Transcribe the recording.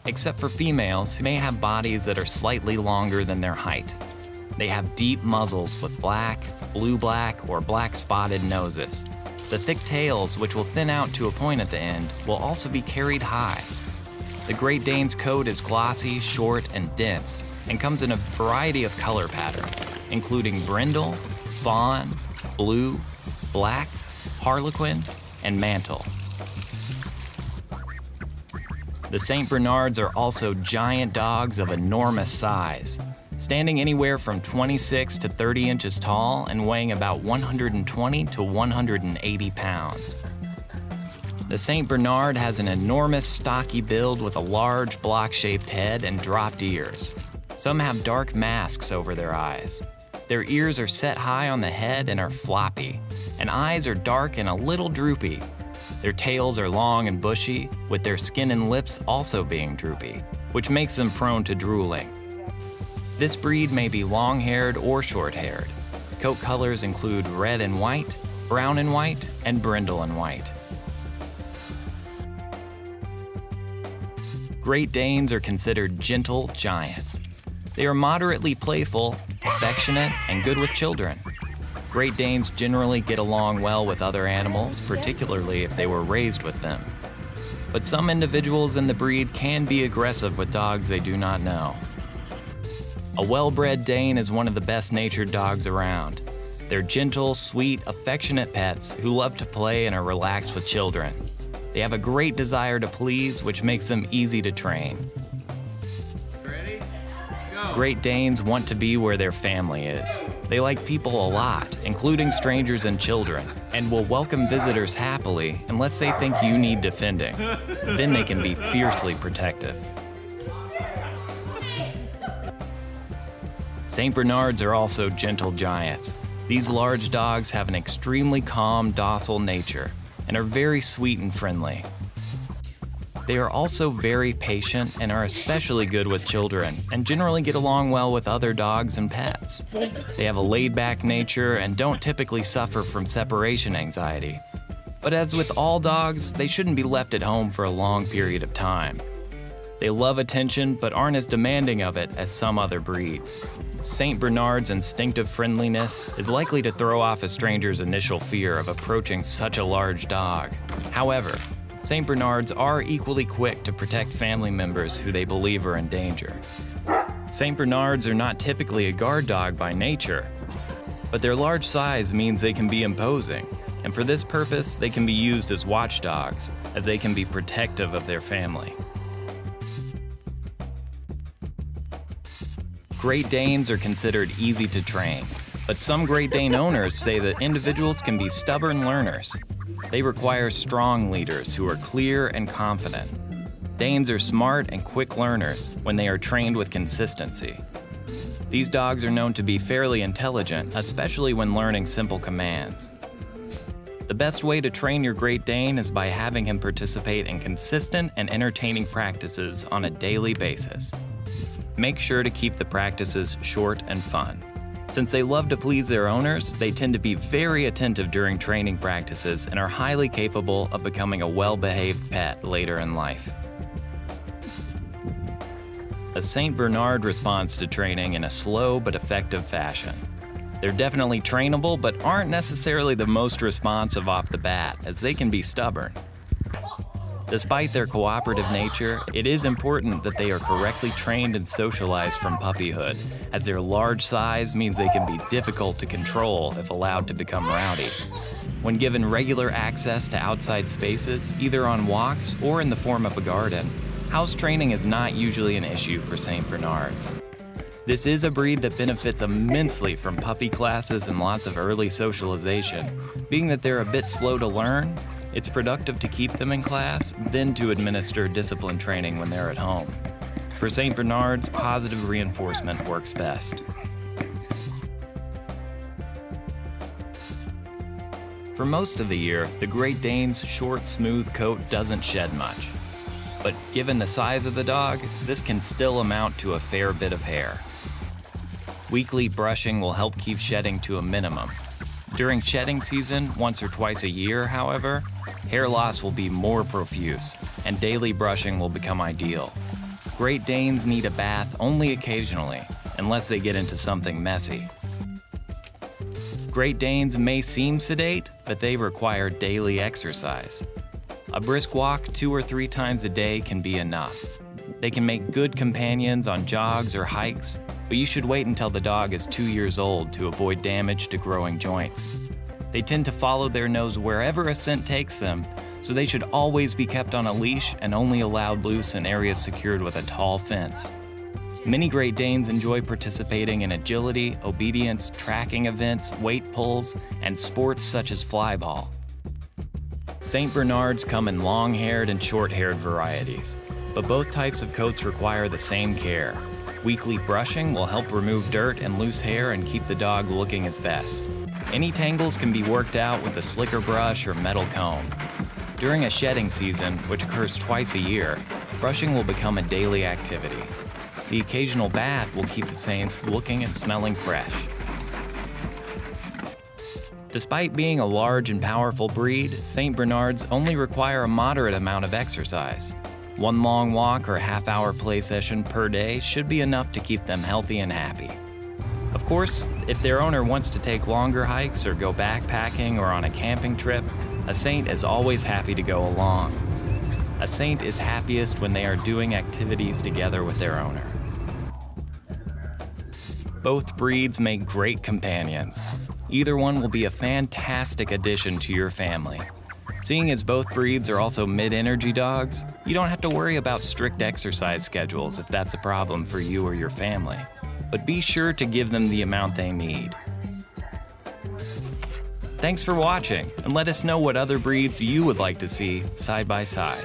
except for females who may have bodies that are slightly longer than their height. They have deep muzzles with black, blue-black, or black-spotted noses. The thick tails, which will thin out to a point at the end, will also be carried high. The Great Dane's coat is glossy, short, and dense, and comes in a variety of color patterns, including brindle, fawn, blue, black, harlequin, and mantle. The St. Bernards are also giant dogs of enormous size, standing anywhere from 26 to 30 inches tall and weighing about 120 to 180 pounds. The St. Bernard has an enormous stocky build with a large block-shaped head and dropped ears. Some have dark masks over their eyes. Their ears are set high on the head and are floppy, and eyes are dark and a little droopy. Their tails are long and bushy, with their skin and lips also being droopy, which makes them prone to drooling. This breed may be long-haired or short-haired. Coat colors include red and white, brown and white, and brindle and white. Great Danes are considered gentle giants. They are moderately playful, affectionate, and good with children. Great Danes generally get along well with other animals, particularly if they were raised with them. But some individuals in the breed can be aggressive with dogs they do not know. A well-bred Dane is one of the best-natured dogs around. They're gentle, sweet, affectionate pets who love to play and are relaxed with children. They have a great desire to please, which makes them easy to train. Ready? Go. Great Danes want to be where their family is. They like people a lot, including strangers and children, and will welcome visitors happily unless they think you need defending. Then they can be fiercely protective. St. Bernards are also gentle giants. These large dogs have an extremely calm, docile nature and are very sweet and friendly. They are also very patient and are especially good with children and generally get along well with other dogs and pets. They have a laid-back nature and don't typically suffer from separation anxiety. But as with all dogs, they shouldn't be left at home for a long period of time. They love attention but aren't as demanding of it as some other breeds. St. Bernard's instinctive friendliness is likely to throw off a stranger's initial fear of approaching such a large dog. However, St. Bernards are equally quick to protect family members who they believe are in danger. St. Bernards are not typically a guard dog by nature, but their large size means they can be imposing, and for this purpose, they can be used as watchdogs, as they can be protective of their family. Great Danes are considered easy to train, but some Great Dane owners say that individuals can be stubborn learners. They require strong leaders who are clear and confident. Danes are smart and quick learners when they are trained with consistency. These dogs are known to be fairly intelligent, especially when learning simple commands. The best way to train your Great Dane is by having him participate in consistent and entertaining practices on a daily basis. Make sure to keep the practices short and fun. Since they love to please their owners, they tend to be very attentive during training practices and are highly capable of becoming a well-behaved pet later in life. A St. Bernard responds to training in a slow but effective fashion. They're definitely trainable, but aren't necessarily the most responsive off the bat, as they can be stubborn. Despite their cooperative nature, it is important that they are correctly trained and socialized from puppyhood, as their large size means they can be difficult to control if allowed to become rowdy. When given regular access to outside spaces, either on walks or in the form of a garden, house training is not usually an issue for St. Bernards. This is a breed that benefits immensely from puppy classes and lots of early socialization. Being that they're a bit slow to learn, it's productive to keep them in class, then to administer discipline training when they're at home. For St. Bernards, positive reinforcement works best. For most of the year, the Great Dane's short, smooth coat doesn't shed much. But given the size of the dog, this can still amount to a fair bit of hair. Weekly brushing will help keep shedding to a minimum. During shedding season, once or twice a year, however, hair loss will be more profuse, and daily brushing will become ideal. Great Danes need a bath only occasionally, unless they get into something messy. Great Danes may seem sedate, but they require daily exercise. A brisk walk 2 or 3 times a day can be enough. They can make good companions on jogs or hikes, but you should wait until the dog is 2 years old to avoid damage to growing joints. They tend to follow their nose wherever a scent takes them, so they should always be kept on a leash and only allowed loose in areas secured with a tall fence. Many Great Danes enjoy participating in agility, obedience, tracking events, weight pulls, and sports such as flyball. St. Bernards come in long-haired and short-haired varieties, but both types of coats require the same care. Weekly brushing will help remove dirt and loose hair and keep the dog looking his best. Any tangles can be worked out with a slicker brush or metal comb. During a shedding season, which occurs twice a year, brushing will become a daily activity. The occasional bath will keep the same looking and smelling fresh. Despite being a large and powerful breed, St. Bernards only require a moderate amount of exercise. One long walk or half-hour play session per day should be enough to keep them healthy and happy. Of course, if their owner wants to take longer hikes or go backpacking or on a camping trip, a Saint is always happy to go along. A Saint is happiest when they are doing activities together with their owner. Both breeds make great companions. Either one will be a fantastic addition to your family. Seeing as both breeds are also mid-energy dogs, you don't have to worry about strict exercise schedules if that's a problem for you or your family. But be sure to give them the amount they need. Thanks for watching, and let us know what other breeds you would like to see side by side.